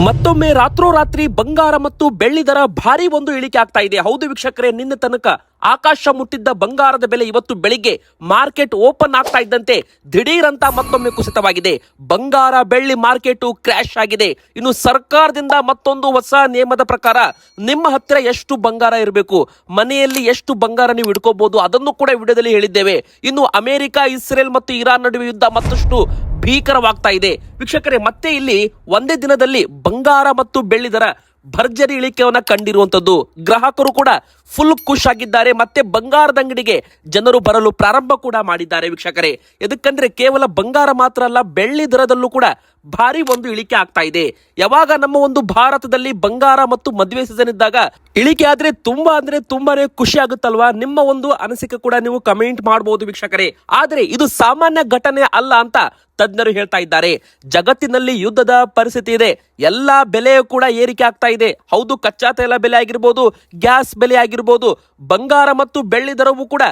ಮತ್ತೊಮ್ಮೆ ರಾತ್ರೋರಾತ್ರಿ ಬಂಗಾರ ಮತ್ತು ಬೆಳ್ಳಿ ದರ ಭಾರಿ ಒಂದು ಇಳಿಕೆ ಆಗ್ತಾ ಇದೆ. ಹೌದು ವೀಕ್ಷಕರೇ, ನಿನ್ನೆ ತನಕ ಆಕಾಶ ಮುಟ್ಟಿದ್ದ ಬಂಗಾರದ ಬೆಲೆ ಇವತ್ತು ಬೆಳಿಗ್ಗೆ ಮಾರ್ಕೆಟ್ ಓಪನ್ ಆಗ್ತಾ ಇದ್ದಂತೆ ದಿಢೀರ್ ಅಂತ ಮತ್ತೊಮ್ಮೆ ಕುಸಿತವಾಗಿದೆ. ಬಂಗಾರ ಬೆಳ್ಳಿ ಮಾರ್ಕೆಟ್ ಕ್ರ್ಯಾಶ್ ಆಗಿದೆ. ಇನ್ನು ಸರ್ಕಾರದಿಂದ ಮತ್ತೊಂದು ಹೊಸ ನಿಯಮದ ಪ್ರಕಾರ ನಿಮ್ಮ ಹತ್ತಿರ ಎಷ್ಟು ಬಂಗಾರ ಇರಬೇಕು, ಮನೆಯಲ್ಲಿ ಎಷ್ಟು ಬಂಗಾರ ನೀವು ಇಟ್ಕೋಬಹುದು, ಅದನ್ನು ಕೂಡ ವಿಡಿಯೋದಲ್ಲಿ ಹೇಳಿದ್ದೇವೆ. ಇನ್ನು ಅಮೆರಿಕ, ಇಸ್ರೇಲ್ ಮತ್ತು ಇರಾನ್ ನಡುವೆ ಯುದ್ಧ ಮತ್ತಷ್ಟು ಭೀಕರವಾಗ್ತಾ ಇದೆ. ವೀಕ್ಷಕರೇ, ಮತ್ತೆ ಇಲ್ಲಿ ಒಂದೇ ದಿನದಲ್ಲಿ ಬಂಗಾರ ಮತ್ತು ಬೆಳ್ಳಿ ದರ ಭರ್ಜರಿ ಇಳಿಕೆಯನ್ನ ಕಂಡಿರುವಂತದ್ದು. ಗ್ರಾಹಕರು ಕೂಡ ಫುಲ್ ಖುಷ್ ಆಗಿದ್ದಾರೆ. ಮತ್ತೆ ಬಂಗಾರದ ಅಂಗಡಿಗೆ ಜನರು ಬರಲು ಪ್ರಾರಂಭ ಕೂಡ ಮಾಡಿದ್ದಾರೆ. ವೀಕ್ಷಕರೇ, ಎದಕ್ಕಂದ್ರೆ ಕೇವಲ ಬಂಗಾರ ಮಾತ್ರ ಅಲ್ಲ, ಬೆಳ್ಳಿ ದರದಲ್ಲೂ ಕೂಡ ಭಾರಿ ಒಂದು ಇಳಿಕೆ ಆಗ್ತಾ ಇದೆ. ಯಾವಾಗ ನಮ್ಮ ಒಂದು ಭಾರತದಲ್ಲಿ ಬಂಗಾರ ಮತ್ತು ಮದುವೆ ಸೀಸನ್ ಇದ್ದಾಗ ಇಳಿಕೆ ಆದ್ರೆ ತುಂಬಾನೇ ಖುಷಿ ಆಗುತ್ತಲ್ವಾ? ನಿಮ್ಮ ಒಂದು ಅನಿಸಿಕೆ ಕೂಡ ನೀವು ಕಮೆಂಟ್ ಮಾಡಬಹುದು ವೀಕ್ಷಕರೇ. ಆದ್ರೆ ಇದು ಸಾಮಾನ್ಯ ಘಟನೆ ಅಲ್ಲ ಅಂತ ತಜ್ಞರು ಹೇಳ್ತಾ ಇದ್ದಾರೆ. ಜಗತ್ತಿನಲ್ಲಿ ಯುದ್ಧದ ಪರಿಸ್ಥಿತಿ ಇದೆ, ಎಲ್ಲಾ ಬೆಲೆ ಕೂಡ ಏರಿಕೆ ಆಗ್ತಾ ಇದೆ. ಹೌದು, ಕಚ್ಚಾ ತೈಲ ಬೆಲೆ ಆಗಿರ್ಬೋದು, ಗ್ಯಾಸ್ ಬೆಲೆ ಆಗಿರ್ಬೋದು, ಬಂಗಾರ ಮತ್ತು ಬೆಳ್ಳಿ ದರವೂ ಕೂಡ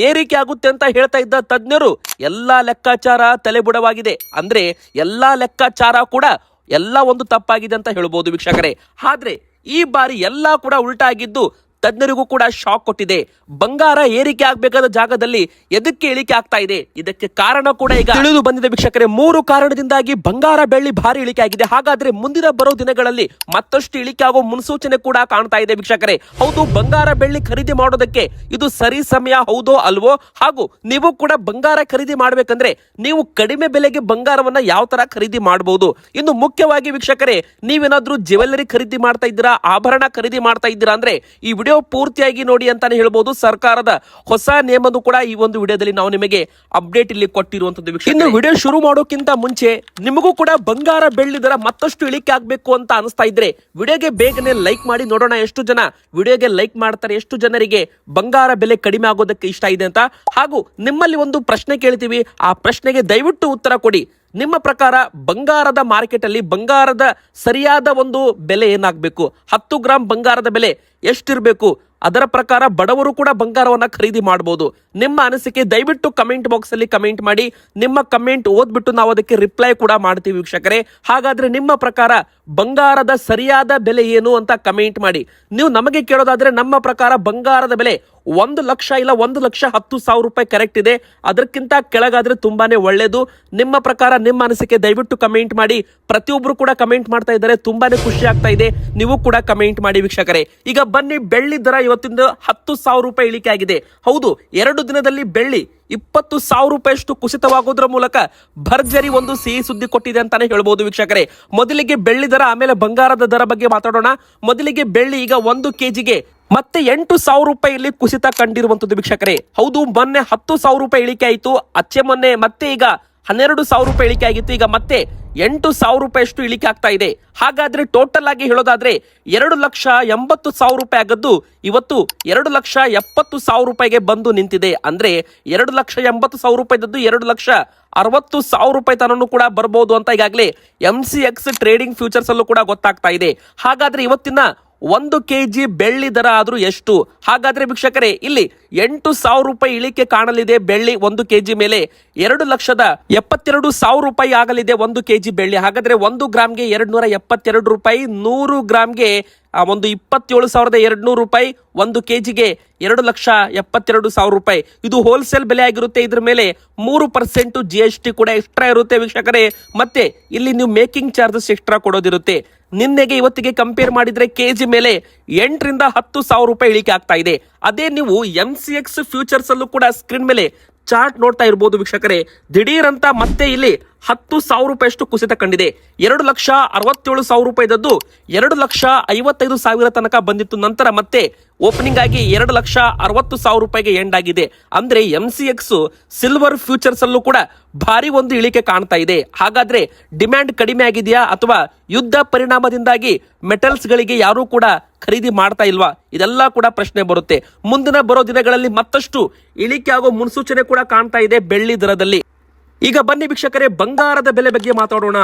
ಏರಿಕೆ ಆಗುತ್ತೆ ಅಂತ ಹೇಳ್ತಾ ಇದ್ದ ತಜ್ಞರು ಎಲ್ಲಾ ಲೆಕ್ಕಾಚಾರ ತಲೆಬುಡವಾಗಿದೆ. ಅಂದ್ರೆ ಎಲ್ಲಾ ಲೆಕ್ಕಾಚಾರ ಕೂಡ ಎಲ್ಲ ಒಂದು ತಪ್ಪಾಗಿದೆ ಅಂತ ಹೇಳ್ಬೋದು ವೀಕ್ಷಕರೇ. ಆದ್ರೆ ಈ ಬಾರಿ ಎಲ್ಲಾ ಕೂಡ ಉಲ್ಟಾ ಆಗಿದ್ದು ತಜ್ಞರಿಗೂ ಕೂಡ ಶಾಕ್ ಕೊಟ್ಟಿದೆ. ಬಂಗಾರ ಏರಿಕೆ ಆಗಬೇಕಾದ ಜಾಗದಲ್ಲಿ ಎದಕ್ಕೆ ಇಳಿಕೆ ಆಗ್ತಾ ಇದೆ? ಇದಕ್ಕೆ ಕಾರಣ ಕೂಡ ಈಗ ತಿಳಿದು ಬಂದಿದೆ ವೀಕ್ಷಕರೇ. 3 ಕಾರಣದಿಂದಾಗಿ ಬಂಗಾರ ಬೆಳ್ಳಿ ಭಾರಿ ಇಳಿಕೆ ಆಗಿದೆ. ಹಾಗಾದ್ರೆ ಮುಂದಿನ ಬರೋ ದಿನಗಳಲ್ಲಿ ಮತ್ತಷ್ಟು ಇಳಿಕೆ ಆಗೋ ಮುನ್ಸೂಚನೆ ಕೂಡ ಕಾಣ್ತಾ ಇದೆ ವೀಕ್ಷಕರೇ. ಹೌದು, ಬಂಗಾರ ಬೆಳ್ಳಿ ಖರೀದಿ ಮಾಡೋದಕ್ಕೆ ಇದು ಸರಿ ಸಮಯ ಹೌದೋ ಅಲ್ವೋ? ಹಾಗೂ ನೀವು ಕೂಡ ಬಂಗಾರ ಖರೀದಿ ಮಾಡ್ಬೇಕಂದ್ರೆ ನೀವು ಕಡಿಮೆ ಬೆಲೆಗೆ ಬಂಗಾರವನ್ನ ಯಾವ ತರ ಖರೀದಿ ಮಾಡಬಹುದು? ಇನ್ನು ಮುಖ್ಯವಾಗಿ ವೀಕ್ಷಕರೇ, ನೀವೇನಾದ್ರೂ ಜ್ಯುವೆಲ್ಲರಿ ಖರೀದಿ ಮಾಡ್ತಾ ಇದ್ದೀರಾ, ಆಭರಣ ಖರೀದಿ ಮಾಡ್ತಾ ಇದ್ದೀರಾ ಅಂದ್ರೆ ಈ ವಿಡಿಯೋ ಪೂರ್ತಿಯಾಗಿ ನೋಡಿ ಅಂತಾನೆ ಹೇಳ್ಬೋದು. ಸರ್ಕಾರದ ಹೊಸ ನಿಯಮನು ಕೂಡ ಈ ಒಂದು ವಿಡಿಯೋದಲ್ಲಿ ನಾವು ನಿಮಗೆ ಅಪ್ಡೇಟ್ ಇಲ್ಲಿ ಕೊಟ್ಟಿರುವಂತದ್ದು. ಇನ್ನು ವಿಡಿಯೋ ಶುರು ಮಾಡೋಕ್ಕಿಂತ ಮುಂಚೆ ನಿಮಗೂ ಕೂಡ ಬಂಗಾರ ಬೆಳ್ಳಿ ದರ ಮತ್ತಷ್ಟು ಇಳಿಕೆ ಆಗ್ಬೇಕು ಅಂತ ಅನಿಸ್ತಾ ಇದ್ರೆ ವಿಡಿಯೋಗೆ ಬೇಗನೆ ಲೈಕ್ ಮಾಡಿ. ನೋಡೋಣ ಎಷ್ಟು ಜನ ವಿಡಿಯೋಗೆ ಲೈಕ್ ಮಾಡ್ತಾರೆ, ಎಷ್ಟು ಜನರಿಗೆ ಬಂಗಾರ ಬೆಲೆ ಕಡಿಮೆ ಆಗೋದಕ್ಕೆ ಇಷ್ಟ ಇದೆ ಅಂತ. ಹಾಗೂ ನಿಮ್ಮಲ್ಲಿ ಒಂದು ಪ್ರಶ್ನೆ ಕೇಳ್ತೀವಿ, ಆ ಪ್ರಶ್ನೆಗೆ ದಯವಿಟ್ಟು ಉತ್ತರ ಕೊಡಿ. ನಿಮ್ಮ ಪ್ರಕಾರ ಬಂಗಾರದ ಮಾರ್ಕೆಟ್ ಅಲ್ಲಿ ಬಂಗಾರದ ಸರಿಯಾದ ಒಂದು ಬೆಲೆ ಏನಾಗಬೇಕು? 10 ಗ್ರಾಂ ಬಂಗಾರದ ಬೆಲೆ ಎಷ್ಟಿರಬೇಕು? ಅದರ ಪ್ರಕಾರ ಬಡವರು ಕೂಡ ಬಂಗಾರವನ್ನ ಖರೀದಿ ಮಾಡಬಹುದು. ನಿಮ್ಮ ಅನಿಸಿಕೆ ದಯವಿಟ್ಟು ಕಮೆಂಟ್ ಬಾಕ್ಸ್ ಅಲ್ಲಿ ಕಮೆಂಟ್ ಮಾಡಿ. ನಿಮ್ಮ ಕಮೆಂಟ್ ಓದ್ಬಿಟ್ಟು ನಾವು ಅದಕ್ಕೆ ರಿಪ್ಲೈ ಕೂಡ ಮಾಡ್ತೀವಿ ವೀಕ್ಷಕರೇ. ಹಾಗಾದ್ರೆ ನಿಮ್ಮ ಪ್ರಕಾರ ಬಂಗಾರದ ಸರಿಯಾದ ಬೆಲೆ ಏನು ಅಂತ ಕಮೆಂಟ್ ಮಾಡಿ. ನೀವು ನಮಗೆ ಕೇಳೋದಾದ್ರೆ ನಮ್ಮ ಪ್ರಕಾರ ಬಂಗಾರದ ಬೆಲೆ 1 ಲಕ್ಷ ಇಲ್ಲ 1,10,000 ರೂಪಾಯಿ ಕರೆಕ್ಟ್ ಇದೆ. ಅದಕ್ಕಿಂತ ಕೆಳಗಾದ್ರೆ ತುಂಬಾನೇ ಒಳ್ಳೇದು. ನಿಮ್ಮ ಪ್ರಕಾರ ನಿಮ್ಮ ಅನಿಸಿಕೆ ದಯವಿಟ್ಟು ಕಮೆಂಟ್ ಮಾಡಿ. ಪ್ರತಿಯೊಬ್ರು ಕೂಡ ಕಮೆಂಟ್ ಮಾಡ್ತಾ ಇದ್ದಾರೆ, ತುಂಬಾನೇ ಖುಷಿ ಆಗ್ತಾ ಇದೆ. ನೀವು ಕೂಡ ಕಮೆಂಟ್ ಮಾಡಿ ವೀಕ್ಷಕರೇ. ಈಗ ಬನ್ನಿ, ಬೆಳ್ಳಿ ದರ ಇವತ್ತಿಂದ 10,000 ರೂಪಾಯಿ ಇಳಿಕೆ ಆಗಿದೆ. ಹೌದು, 2 ದಿನದಲ್ಲಿ ಬೆಳ್ಳಿ 20,000 ರೂಪಾಯಿಯಷ್ಟು ಕುಸಿತವಾಗೋದ್ರ ಮೂಲಕ ಭರ್ಜರಿ ಒಂದು ಸಿಹಿ ಸುದ್ದಿ ಕೊಟ್ಟಿದೆ ಅಂತಾನೆ ಹೇಳ್ಬಹುದು ವೀಕ್ಷಕರೇ. ಮೊದಲಿಗೆ ಬೆಳ್ಳಿ ದರ, ಆಮೇಲೆ ಬಂಗಾರದ ದರ ಬಗ್ಗೆ ಮಾತಾಡೋಣ. ಮೊದಲಿಗೆ ಬೆಳ್ಳಿ ಈಗ 1 kgಗೆ ಮತ್ತೆ 8,000 ರೂಪಾಯಿ ಇಲ್ಲಿ ಕುಸಿತ ಕಂಡಿರುವಂತದ್ದು ವೀಕ್ಷಕರೇ. ಹೌದು, ಮೊನ್ನೆ 10,000 ರೂಪಾಯಿ ಇಳಿಕೆ ಆಯಿತು, ಅಚ್ಚೆ ಮೊನ್ನೆ ಮತ್ತೆ ಈಗ 12,000 ರೂಪಾಯಿ ಇಳಿಕೆ ಆಗಿತ್ತು. ಈಗ ಮತ್ತೆ 8,000 ರೂಪಾಯಿಯಷ್ಟು ಇಳಿಕೆ ಆಗ್ತಾ ಇದೆ. ಹಾಗಾದ್ರೆ ಟೋಟಲ್ ಆಗಿ ಹೇಳೋದಾದ್ರೆ 2,80,000 ರೂಪಾಯಿ ಆಗದ್ದು ಇವತ್ತು 2,70,000 ರೂಪಾಯಿಗೆ ಬಂದು ನಿಂತಿದೆ. ಅಂದ್ರೆ 2,80,000 ರೂಪಾಯಿ ಇದ್ದದ್ದು 2,60,000 ರೂಪಾಯಿ ತನೂ ಕೂಡ ಬರಬಹುದು ಅಂತ ಈಗಾಗಲೇ MCX ಟ್ರೇಡಿಂಗ್ ಫ್ಯೂಚರ್ಸ್ ಅಲ್ಲೂ ಕೂಡ ಗೊತ್ತಾಗ್ತಾ ಇದೆ. ಹಾಗಾದ್ರೆ ಇವತ್ತಿನ 1 kg ಬೆಳ್ಳಿ ದರ ಆದ್ರೂ ಎಷ್ಟು? ಹಾಗಾದ್ರೆ ವೀಕ್ಷಕರೇ, ಇಲ್ಲಿ 8,000 ರೂಪಾಯಿ ಇಳಿಕೆ ಕಾಣಲಿದೆ ಬೆಳ್ಳಿ 1 kg ಮೇಲೆ. 2,72,000 ರೂಪಾಯಿ ಆಗಲಿದೆ 1 kg ಬೆಳ್ಳಿ. ಹಾಗಾದ್ರೆ 1 ಗ್ರಾಮ್ಗೆ 272 ರೂಪಾಯಿ, 100 ಗ್ರಾಮ್ಗೆ ಒಂದು 27,200 ರೂಪಾಯಿ, 1 kgಗೆ 2,72,000 ರೂಪಾಯಿ. ಇದು ಹೋಲ್ಸೇಲ್ ಬೆಲೆ ಆಗಿರುತ್ತೆ. ಇದ್ರ ಮೇಲೆ 3% GST ಕೂಡ ಎಕ್ಸ್ಟ್ರಾ ಇರುತ್ತೆ ವೀಕ್ಷಕರೇ. ಮತ್ತೆ ಇಲ್ಲಿ ನೀವು ಮೇಕಿಂಗ್ ಚಾರ್ಜಸ್ ಎಕ್ಸ್ಟ್ರಾ ಕೊಡೋದಿರುತ್ತೆ. ನಿನ್ನೆಗೆ ಇವತ್ತಿಗೆ ಕಂಪೇರ್ ಮಾಡಿದ್ರೆ ಕೆಜಿ ಮೇಲೆ 8,000ರಿಂದ 10,000 ರೂಪಾಯಿ ಇಳಿಕೆ ಆಗ್ತಾ ಇದೆ. ಅದೇ ನೀವು MCX ಫ್ಯೂಚರ್ಸ್ ಅಲ್ಲೂ ಕೂಡ ಸ್ಕ್ರೀನ್ ಮೇಲೆ ಚಾರ್ಟ್ ನೋಡ್ತಾ ಇರಬಹುದು ವೀಕ್ಷಕರೇ. ದಿಢೀರ್ ಅಂತ ಮತ್ತೆ ಇಲ್ಲಿ 10,000 ರೂಪಾಯಿಯಷ್ಟು ಕುಸಿತ ಕಂಡಿದೆ. 2,67,000 ರೂಪಾಯಿ ಇದ್ದದ್ದು 2,55,000 ತನಕ ಬಂದಿತ್ತು. ನಂತರ ಮತ್ತೆ ಓಪನಿಂಗ್ ಆಗಿ 2,60,000 ರೂಪಾಯಿಗೆ ಎಂಡ್ ಆಗಿದೆ. ಅಂದ್ರೆ MCX ಸಿಲ್ವರ್ ಫ್ಯೂಚರ್ಸ್ ಅಲ್ಲೂ ಕೂಡ ಭಾರಿ ಒಂದು ಇಳಿಕೆ ಕಾಣ್ತಾ ಇದೆ. ಹಾಗಾದ್ರೆ ಡಿಮ್ಯಾಂಡ್ ಕಡಿಮೆ ಆಗಿದೆಯಾ, ಅಥವಾ ಯುದ್ಧ ಪರಿಣಾಮದಿಂದಾಗಿ ಮೆಟಲ್ಸ್ ಗಳಿಗೆ ಯಾರು ಕೂಡ ಖರೀದಿ ಮಾಡ್ತಾ ಇಲ್ವಾ? ಇದೆಲ್ಲ ಕೂಡ ಪ್ರಶ್ನೆ ಬರುತ್ತೆ. ಮುಂದಿನ ಬರೋ ದಿನಗಳಲ್ಲಿ ಮತ್ತಷ್ಟು ಇಳಿಕೆ ಆಗೋ ಮುನ್ಸೂಚನೆ ಕೂಡ ಕಾಣ್ತಾ ಇದೆ ಬೆಳ್ಳಿ ದರದಲ್ಲಿ. ಈಗ ಬನ್ನಿ ವೀಕ್ಷಕರೇ, ಬಂಗಾರದ ಬೆಲೆ ಬಗ್ಗೆ ಮಾತಾಡೋಣ.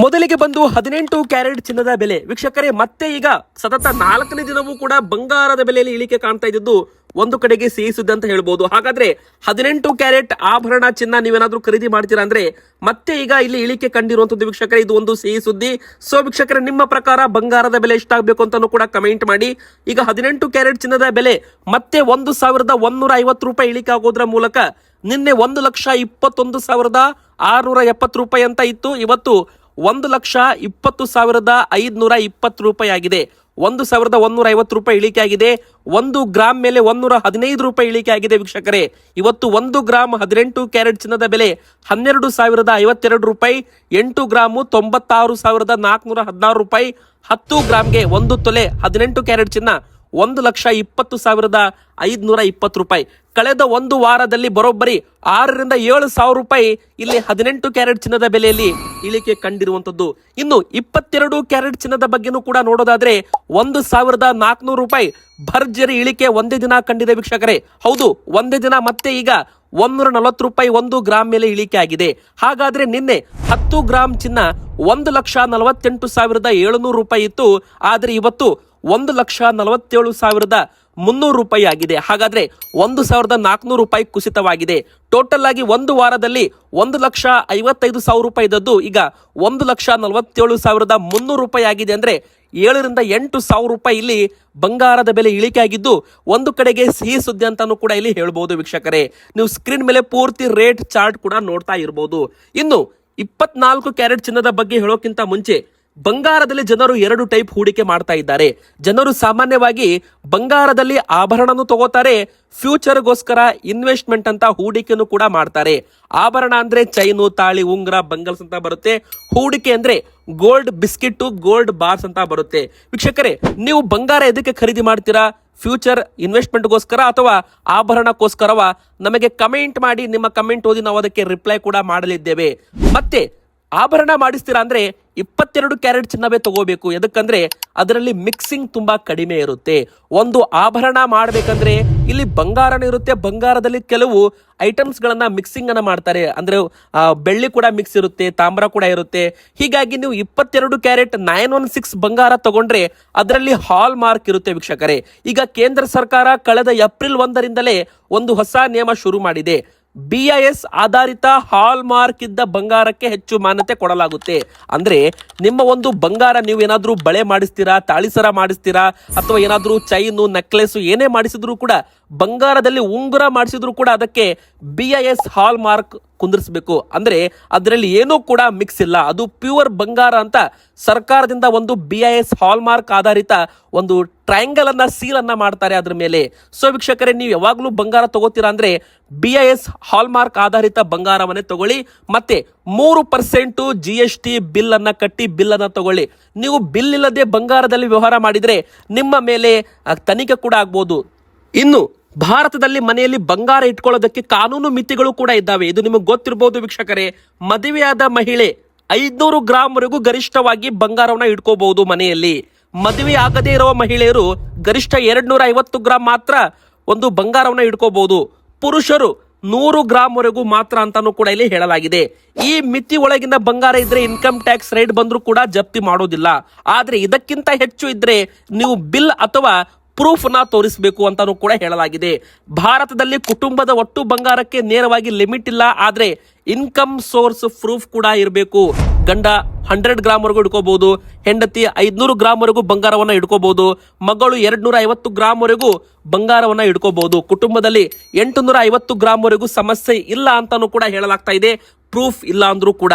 ಮೊದಲಿಗೆ ಬಂದು 18 ಕ್ಯಾರೆಟ್ ಚಿನ್ನದ ಬೆಲೆ ವೀಕ್ಷಕರೇ. ಮತ್ತೆ ಈಗ ಸತತ 4ನೇ ದಿನವೂ ಕೂಡ ಬಂಗಾರದ ಬೆಲೆಯಲ್ಲಿ ಇಳಿಕೆ ಕಾಣ್ತಾ ಇದ್ದು ಒಂದು ಕಡೆಗೆ ಸಿಹಿ ಸುದ್ದಿ ಅಂತ ಹೇಳ್ಬೋದು. ಹಾಗಾದ್ರೆ 18 ಕ್ಯಾರೆಟ್ ಆಭರಣ ಚಿನ್ನ ನೀವೇನಾದ್ರೂ ಖರೀದಿ ಮಾಡ್ತೀರಾ ಅಂದ್ರೆ ಮತ್ತೆ ಈಗ ಇಲ್ಲಿ ಇಳಿಕೆ ಕಂಡಿರುವಂತದ್ದು ವೀಕ್ಷಕರೇ, ಇದು ಒಂದು ಸಿಹಿ ಸುದ್ದಿ. ಸೊ ವೀಕ್ಷಕರೇ, ನಿಮ್ಮ ಪ್ರಕಾರ ಬಂಗಾರದ ಬೆಲೆ ಎಷ್ಟಾಗಬೇಕು ಅಂತಾನು ಕೂಡ ಕಮೆಂಟ್ ಮಾಡಿ. ಈಗ 18 ಕ್ಯಾರೆಟ್ ಚಿನ್ನದ ಬೆಲೆ ಮತ್ತೆ 1150 ರೂಪಾಯಿ ಇಳಿಕೆ ಆಗೋದ್ರ ಮೂಲಕ ನಿನ್ನೆ 1,21,670 ರೂಪಾಯಿ ಅಂತ ಇತ್ತು. ಇವತ್ತು 1,20,520 ರೂಪಾಯಿ ಆಗಿದೆ. 1,150 ರೂಪಾಯಿ ಇಳಿಕೆ ಆಗಿದೆ. 1 ಗ್ರಾಮ್ ಮೇಲೆ 115 ರೂಪಾಯಿ ಇಳಿಕೆ ಆಗಿದೆ ವೀಕ್ಷಕರೇ. ಇವತ್ತು 1 ಗ್ರಾಮ್ 18 ಕ್ಯಾರೆಟ್ ಚಿನ್ನದ ಬೆಲೆ 12,052 ರೂಪಾಯಿ. 8 ಗ್ರಾಮು 96,416 ರೂಪಾಯಿ. 10 ಗ್ರಾಮ್ಗೆ 1 ತೊಲೆ 18 ಕ್ಯಾರೆಟ್ ಚಿನ್ನ 1,20,520 ರೂಪಾಯಿ. ಕಳೆದ ಒಂದು ವಾರದಲ್ಲಿ ಬರೋಬ್ಬರಿ 6,000 to 7,000 ರೂಪಾಯಿ ಇಲ್ಲಿ 18 ಕ್ಯಾರೆಟ್ ಚಿನ್ನದ ಬೆಲೆಯಲ್ಲಿ ಇಳಿಕೆ ಕಂಡಿರುವಂತದ್ದು. ಇನ್ನು 22 ಕ್ಯಾರೆಟ್ ಚಿನ್ನದ ಬಗ್ಗೆನೂ ಕೂಡ ನೋಡೋದಾದ್ರೆ 1,400 ರೂಪಾಯಿ ಭರ್ಜರಿ ಇಳಿಕೆ ಒಂದೇ ದಿನ ಕಂಡಿದೆ ವೀಕ್ಷಕರೇ. ಹೌದು, ಒಂದೇ ದಿನ ಮತ್ತೆ ಈಗ 140 ರೂಪಾಯಿ 1 ಗ್ರಾಮ್ ಮೇಲೆ ಇಳಿಕೆ ಆಗಿದೆ. ಹಾಗಾದ್ರೆ ನಿನ್ನೆ 10 ಗ್ರಾಮ್ ಚಿನ್ನ 1,48,700 ರೂಪಾಯಿ ಇತ್ತು. ಆದ್ರೆ ಇವತ್ತು 1,47,300 ರೂಪಾಯಿ ಆಗಿದೆ. ಹಾಗಾದ್ರೆ 1,400 ರೂಪಾಯಿ ಕುಸಿತವಾಗಿದೆ. ಟೋಟಲ್ ಆಗಿ ಒಂದು ವಾರದಲ್ಲಿ 1,55,000 ರೂಪಾಯಿ ಇದ್ದದ್ದು ಈಗ 1,47,300 ರೂಪಾಯಿ ಆಗಿದೆ. ಅಂದ್ರೆ 7,000 to 8,000 ರೂಪಾಯಿ ಇಲ್ಲಿ ಬಂಗಾರದ ಬೆಲೆ ಇಳಿಕೆ ಆಗಿದ್ದು ಒಂದು ಕಡೆಗೆ ಸಿಹಿ ಸುದ್ದಿ ಅಂತಾನು ಕೂಡ ಇಲ್ಲಿ ಹೇಳ್ಬಹುದು ವೀಕ್ಷಕರೇ. ನೀವು ಸ್ಕ್ರೀನ್ ಮೇಲೆ ಪೂರ್ತಿ ರೇಟ್ ಚಾರ್ಟ್ ಕೂಡ ನೋಡ್ತಾ ಇರಬಹುದು. ಇನ್ನು 24 ಕ್ಯಾರೆಟ್ ಚಿನ್ನದ ಬಗ್ಗೆ ಹೇಳೋಕ್ಕಿಂತ ಮುಂಚೆ ಬಂಗಾರದಲ್ಲಿ ಜನರು 2 ಟೈಪ್ ಹೂಡಿಕೆ ಮಾಡ್ತಾ ಇದ್ದಾರೆ. ಜನರು ಸಾಮಾನ್ಯವಾಗಿ ಬಂಗಾರದಲ್ಲಿ ಆಭರಣನು ತಗೋತಾರೆ, ಫ್ಯೂಚರ್ಗೋಸ್ಕರ ಇನ್ವೆಸ್ಟ್ಮೆಂಟ್ ಅಂತ ಹೂಡಿಕೆನು ಕೂಡ ಮಾಡ್ತಾರೆ. ಆಭರಣ ಅಂದ್ರೆ ಚೈನು, ತಾಳಿ, ಉಂಗ್ರ, ಬಂಗಲ್ಸ್ ಅಂತ ಬರುತ್ತೆ. ಹೂಡಿಕೆ ಅಂದ್ರೆ ಗೋಲ್ಡ್ ಬಿಸ್ಕಿಟ್, ಗೋಲ್ಡ್ ಬಾರ್ಸ್ ಅಂತ ಬರುತ್ತೆ. ವೀಕ್ಷಕರೇ, ನೀವು ಬಂಗಾರ ಎದಕ್ಕೆ ಖರೀದಿ ಮಾಡ್ತೀರಾ? ಫ್ಯೂಚರ್ ಇನ್ವೆಸ್ಟ್ಮೆಂಟ್ಗೋಸ್ಕರ ಅಥವಾ ಆಭರಣಕ್ಕೋಸ್ಕರವ? ನಮಗೆ ಕಮೆಂಟ್ ಮಾಡಿ. ನಿಮ್ಮ ಕಮೆಂಟ್ ಓದಿ ನಾವು ಅದಕ್ಕೆ ರಿಪ್ಲೈ ಕೂಡ ಮಾಡಲಿದ್ದೇವೆ. ಮತ್ತೆ ಆಭರಣ ಮಾಡಿಸ್ತೀರಾ ಅಂದ್ರೆ 22 ಕ್ಯಾರೆಟ್ ಚಿನ್ನವೇ ತಗೋಬೇಕು. ಎದಕ್ಕಂದ್ರೆ ಅದರಲ್ಲಿ ಮಿಕ್ಸಿಂಗ್ ತುಂಬಾ ಕಡಿಮೆ ಇರುತ್ತೆ. ಒಂದು ಆಭರಣ ಮಾಡಬೇಕಂದ್ರೆ ಇಲ್ಲಿ ಬಂಗಾರನ ಇರುತ್ತೆ, ಬಂಗಾರದಲ್ಲಿ ಕೆಲವು ಐಟಮ್ಸ್ ಗಳನ್ನ ಮಿಕ್ಸಿಂಗ್ ಅನ್ನ ಮಾಡ್ತಾರೆ. ಅಂದ್ರೆ ಬೆಳ್ಳಿ ಕೂಡ ಮಿಕ್ಸ್ ಇರುತ್ತೆ, ತಾಮ್ರ ಕೂಡ ಇರುತ್ತೆ. ಹೀಗಾಗಿ ನೀವು 22 ಕ್ಯಾರೆಟ್ 916 ಬಂಗಾರ ತಗೊಂಡ್ರೆ ಅದರಲ್ಲಿ ಹಾಲ್ ಮಾರ್ಕ್ ಇರುತ್ತೆ ವೀಕ್ಷಕರೇ. ಈಗ ಕೇಂದ್ರ ಸರ್ಕಾರ ಕಳೆದ ಏಪ್ರಿಲ್ 1 ಒಂದು ಹೊಸ ನಿಯಮ ಶುರು ಮಾಡಿದೆ. BIS ಆಧಾರಿತ ಹಾಲ್ ಮಾರ್ಕ್ ಇದ್ದ ಬಂಗಾರಕ್ಕೆ ಹೆಚ್ಚು ಮಾನ್ಯತೆ ಕೊಡಲಾಗುತ್ತೆ. ಅಂದ್ರೆ ನಿಮ್ಮ ಒಂದು ಬಂಗಾರ ನೀವು ಏನಾದ್ರೂ ಬಳೆ ಮಾಡಿಸ್ತೀರಾ, ತಾಳಿಸರ ಮಾಡಿಸ್ತೀರಾ, ಅಥವಾ ಏನಾದ್ರೂ ಚೈನು, ನೆಕ್ಲೆಸ್ ಏನೇ ಮಾಡಿಸಿದ್ರು ಕೂಡ, ಬಂಗಾರದಲ್ಲಿ ಉಂಗುರ ಮಾಡಿಸಿದ್ರು ಕೂಡ ಅದಕ್ಕೆ BIS ಹಾಲ್ ಮಾರ್ಕ್ ಕುಂದಿರಿಸಬೇಕು. ಅಂದ್ರೆ ಅದರಲ್ಲಿ ಏನೂ ಕೂಡ ಮಿಕ್ಸ್ ಇಲ್ಲ, ಅದು ಪ್ಯೂರ್ ಬಂಗಾರ ಅಂತ ಸರ್ಕಾರದಿಂದ ಒಂದು BIS ಹಾಲ್ ಮಾರ್ಕ್ ಆಧಾರಿತ ಒಂದು ಟ್ರಯಾಂಗಲ್ ಅನ್ನ ಸೀಲ್ ಅನ್ನ ಮಾಡ್ತಾರೆ ಅದ್ರ ಮೇಲೆ. ಸೊ ವೀಕ್ಷಕರೇ, ನೀವು ಯಾವಾಗ್ಲೂ ಬಂಗಾರ ತಗೋತೀರಾ ಅಂದ್ರೆ BIS ಹಾಲ್ ಮಾರ್ಕ್ ಆಧಾರಿತ ಬಂಗಾರವನ್ನೇ ತಗೊಳ್ಳಿ. ಮತ್ತೆ 3% GST ಬಿಲ್ ಅನ್ನ ಕಟ್ಟಿ ಬಿಲ್ ಅನ್ನ ತಗೊಳ್ಳಿ. ನೀವು ಬಿಲ್ ಇಲ್ಲದೆ ಬಂಗಾರದಲ್ಲಿ ವ್ಯವಹಾರ ಮಾಡಿದ್ರೆ ನಿಮ್ಮ ಮೇಲೆ ತನಿಖೆ ಕೂಡ ಆಗ್ಬೋದು. ಇನ್ನು ಭಾರತದಲ್ಲಿ ಮನೆಯಲ್ಲಿ ಬಂಗಾರ ಇಟ್ಕೊಳ್ಳೋದಕ್ಕೆ ಕಾನೂನು ಮಿತಿಗಳು ಕೂಡ ಇದ್ದಾವೆ. ಇದು ನಿಮಗೆ ಗೊತ್ತಿರಬಹುದು ವೀಕ್ಷಕರೇ. ಮದುವೆಯಾದ ಮಹಿಳೆ 500 ಗ್ರಾಮ್ ವರೆಗೂ ಗರಿಷ್ಠವಾಗಿ ಬಂಗಾರವನ್ನ ಇಟ್ಕೋಬಹುದು ಮನೆಯಲ್ಲಿ. ಮದುವೆ ಆಗದೇ ಇರುವ ಮಹಿಳೆಯರು ಗರಿಷ್ಠ 250 ಗ್ರಾಮ್ ಮಾತ್ರ ಒಂದು ಬಂಗಾರವನ್ನ ಇಟ್ಕೋಬಹುದು. ಪುರುಷರು 100 ಗ್ರಾಮ್ ವರೆಗೂ ಮಾತ್ರ ಅಂತಾನು ಕೂಡ ಇಲ್ಲಿ ಹೇಳಲಾಗಿದೆ. ಈ ಮಿತಿ ಒಳಗಿನ ಬಂಗಾರ ಇದ್ರೆ ಇನ್ಕಮ್ ಟ್ಯಾಕ್ಸ್ ರೇಟ್ ಬಂದ್ರೂ ಕೂಡ ಜಪ್ತಿ ಮಾಡೋದಿಲ್ಲ. ಆದ್ರೆ ಇದಕ್ಕಿಂತ ಹೆಚ್ಚು ಇದ್ರೆ ನೀವು ಬಿಲ್ ಅಥವಾ ಪ್ರೂಫ್ ನ ತೋರಿಸಬೇಕು ಅಂತಾನು ಕೂಡ ಹೇಳಲಾಗಿದೆ. ಭಾರತದಲ್ಲಿ ಕುಟುಂಬದ ಒಟ್ಟು ಬಂಗಾರಕ್ಕೆ ನೇರವಾಗಿ ಲಿಮಿಟ್ ಇಲ್ಲ, ಆದ್ರೆ ಇನ್ಕಮ್ ಸೋರ್ಸ್ ಪ್ರೂಫ್ ಕೂಡ ಇರಬೇಕು. ಗಂಡ 100 ಗ್ರಾಮ್ ವರೆಗೂ ಇಟ್ಕೋಬಹುದು, ಹೆಂಡತಿ 500 ಗ್ರಾಮ್ ವರೆಗೂ ಬಂಗಾರವನ್ನ ಇಟ್ಕೋಬಹುದು, ಮಗಳು 250 ಗ್ರಾಮ್ ವರೆಗೂ ಬಂಗಾರವನ್ನ ಇಟ್ಕೋಬಹುದು. ಕುಟುಂಬದಲ್ಲಿ 850 ಗ್ರಾಮ್ ವರೆಗೂ ಸಮಸ್ಯೆ ಇಲ್ಲ ಅಂತಾನು ಕೂಡ ಹೇಳಲಾಗ್ತಾ ಇದೆ. ಪ್ರೂಫ್ ಇಲ್ಲ ಅಂದ್ರೂ ಕೂಡ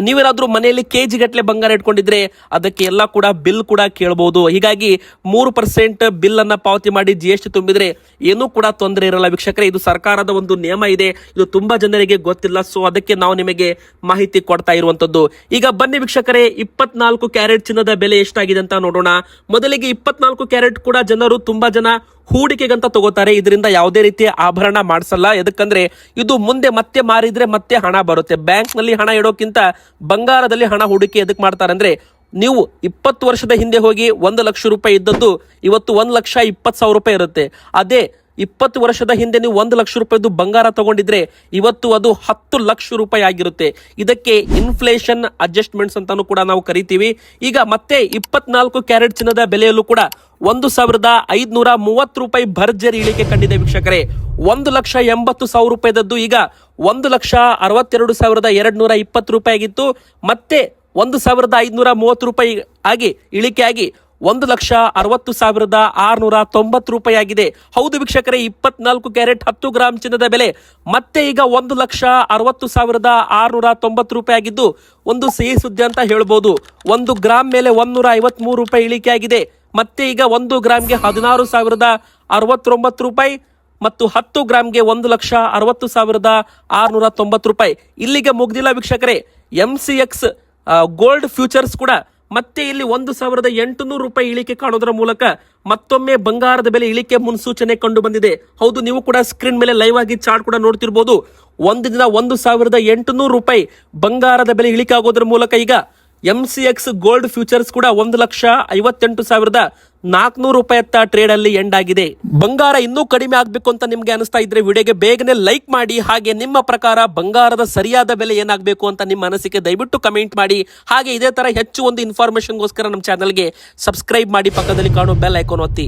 ನೀವೇನಾದ್ರೂ ಮನೆಯಲ್ಲಿ ಕೆಜಿ ಗಟ್ಟಲೆ ಬಂಗಾರ ಇಟ್ಕೊಂಡಿದ್ರೆ ಅದಕ್ಕೆ ಎಲ್ಲ ಕೂಡ ಬಿಲ್ ಕೂಡ ಕೇಳಬಹುದು. ಹೀಗಾಗಿ 3% ಬಿಲ್ ಅನ್ನ ಪಾವತಿ ಮಾಡಿ GST ತುಂಬಿದ್ರೆ ಏನೂ ಕೂಡ ತೊಂದರೆ ಇರಲ್ಲ ವೀಕ್ಷಕರೇ. ಇದು ಸರ್ಕಾರದ ಒಂದು ನಿಯಮ ಇದೆ, ಇದು ತುಂಬಾ ಜನರಿಗೆ ಗೊತ್ತಿಲ್ಲ. ಸೊ ಅದಕ್ಕೆ ನಾವು ನಿಮಗೆ ಮಾಹಿತಿ ಕೊಡ್ತಾ ಇರುವಂತದ್ದು. ಈಗ ಬನ್ನಿ ವೀಕ್ಷಕರೇ, 24 ಕ್ಯಾರೆಟ್ ಚಿನ್ನದ ಬೆಲೆ ಎಷ್ಟಾಗಿದೆ ಅಂತ ನೋಡೋಣ. ಮೊದಲಿಗೆ 24 ಕ್ಯಾರೆಟ್ ಕೂಡ ಜನರು ತುಂಬಾ ಜನ ಹೂಡಿಕೆಗಂತ ತಗೋತಾರೆ. ಇದರಿಂದ ಯಾವುದೇ ರೀತಿಯ ಆಭರಣ ಮಾಡಿಸಲ್ಲ. ಎದಕ್ಕಂದ್ರೆ ಇದು ಮುಂದೆ ಮತ್ತೆ ಮಾರಿದ್ರೆ ಮತ್ತೆ ಹಣ ಬರುತ್ತೆ. ಬ್ಯಾಂಕ್ ನಲ್ಲಿ ಹಣ ಇಡೋಕ್ಕಿಂತ ಬಂಗಾರದಲ್ಲಿ ಹಣ ಹೂಡಿಕೆ ಎದಕ್ ಮಾಡ್ತಾರೆ ಅಂದ್ರೆ, ನೀವು 20 ವರ್ಷದ ಹಿಂದೆ ಹೋಗಿ 1 ಲಕ್ಷ ರೂಪಾಯಿ ಇದ್ದದ್ದು ಇವತ್ತು 1,20,000 ರೂಪಾಯಿ ಇರುತ್ತೆ. ಅದೇ 20 ವರ್ಷದ ಹಿಂದೆ ನೀವು 1 ಲಕ್ಷ ರೂಪಾಯಿದು ಬಂಗಾರ ತಗೊಂಡಿದ್ರೆ ಇವತ್ತು ಅದು 10 ಲಕ್ಷ ರೂಪಾಯಿ ಆಗಿರುತ್ತೆ. ಇದಕ್ಕೆ ಇನ್ಫ್ಲೇಷನ್ ಅಡ್ಜಸ್ಟ್ಮೆಂಟ್ಸ್ ಅಂತಾನು ಕೂಡ ನಾವು ಕರಿತೀವಿ. ಈಗ ಮತ್ತೆ 24 ಕ್ಯಾರೆಟ್ ಚಿನ್ನದ ಬೆಲೆಯಲ್ಲೂ ಕೂಡ 1,530 ರೂಪಾಯಿ ಭರ್ಜರಿ ಇಳಿಕೆ ಕಂಡಿದೆ ವೀಕ್ಷಕರೇ. 1,80,000 ರೂಪಾಯಿದದ್ದು ಈಗ 1,62,220 ರೂಪಾಯಿ ಆಗಿತ್ತು. ಮತ್ತೆ 1,530 ರೂಪಾಯಿ ಆಗಿ ಇಳಿಕೆಯಾಗಿ 1,60,690 ರೂಪಾಯಿ ಆಗಿದೆ. ಹೌದು ವೀಕ್ಷಕರೇ, 24 ಕ್ಯಾರೆಟ್ 10 ಗ್ರಾಮ್ ಚಿನ್ನದ ಬೆಲೆ ಮತ್ತೆ ಈಗ 1,60,690 ರೂಪಾಯಿ ಆಗಿದ್ದು ಒಂದು ಸಿಹಿ ಸುದ್ದಿ ಅಂತ ಹೇಳ್ಬೋದು. 1 ಗ್ರಾಮ್ ಮೇಲೆ 153 ರೂಪಾಯಿ ಇಳಿಕೆ ಆಗಿದೆ. ಮತ್ತೆ ಈಗ 1 ಗ್ರಾಮ್ಗೆ 16,069 ರೂಪಾಯಿ ಮತ್ತು 10 ಗ್ರಾಮ್ಗೆ 1,60,690 ರೂಪಾಯಿ. ಇಲ್ಲಿಗೆ ಮುಗ್ದಿಲ್ಲ ವೀಕ್ಷಕರೇ, MCX ಗೋಲ್ಡ್ ಫ್ಯೂಚರ್ಸ್ ಕೂಡ ಮತ್ತೆ ಇಲ್ಲಿ 1,800 ರೂಪಾಯಿ ಇಳಿಕೆ ಕಾಣೋದರ ಮೂಲಕ ಮತ್ತೊಮ್ಮೆ ಬಂಗಾರದ ಬೆಲೆ ಇಳಿಕೆ ಮುನ್ಸೂಚನೆ ಕಂಡು ಬಂದಿದೆ. ಹೌದು, ನೀವು ಕೂಡ ಸ್ಕ್ರೀನ್ ಮೇಲೆ ಲೈವ್ ಆಗಿ ಚಾರ್ಟ್ ಕೂಡ ನೋಡ್ತಿರ್ಬೋದು. ಒಂದು ದಿನ 1,800 ರೂಪಾಯಿ ಬಂಗಾರದ ಬೆಲೆ ಇಳಿಕೆ ಆಗೋದ್ರ ಮೂಲಕ ಈಗ MCX ಗೋಲ್ಡ್ ಫ್ಯೂಚರ್ಸ್ ಕೂಡ 1,58,400 ರೂಪಾಯಿ ಟ್ರೇಡ್ ಅಲ್ಲಿ ಎಂಡ್ ಆಗಿದೆ. ಬಂಗಾರ ಇನ್ನೂ ಕಡಿಮೆ ಆಗ್ಬೇಕು ಅಂತ ನಿಮ್ಗೆ ಅನಿಸ್ತಾ ಇದ್ರೆ ವಿಡಿಯೋಗೆ ಬೇಗನೆ ಲೈಕ್ ಮಾಡಿ. ಹಾಗೆ ನಿಮ್ಮ ಪ್ರಕಾರ ಬಂಗಾರದ ಸರಿಯಾದ ಬೆಲೆ ಏನಾಗಬೇಕು ಅಂತ ನಿಮ್ಮ ಅನಿಸಿಕೆ ದಯವಿಟ್ಟು ಕಮೆಂಟ್ ಮಾಡಿ. ಹಾಗೆ ಇದೇ ತರ ಹೆಚ್ಚು ಒಂದು ಇನ್ಫಾರ್ಮೇಶನ್ಗೋಸ್ಕರ ನಮ್ಮ ಚಾನಲ್ಗೆ ಸಬ್ಸ್ಕ್ರೈಬ್ ಮಾಡಿ, ಪಕ್ಕದಲ್ಲಿ ಕಾಣೋ ಬೆಲ್ ಐಕಾನ್ ಒತ್ತಿ.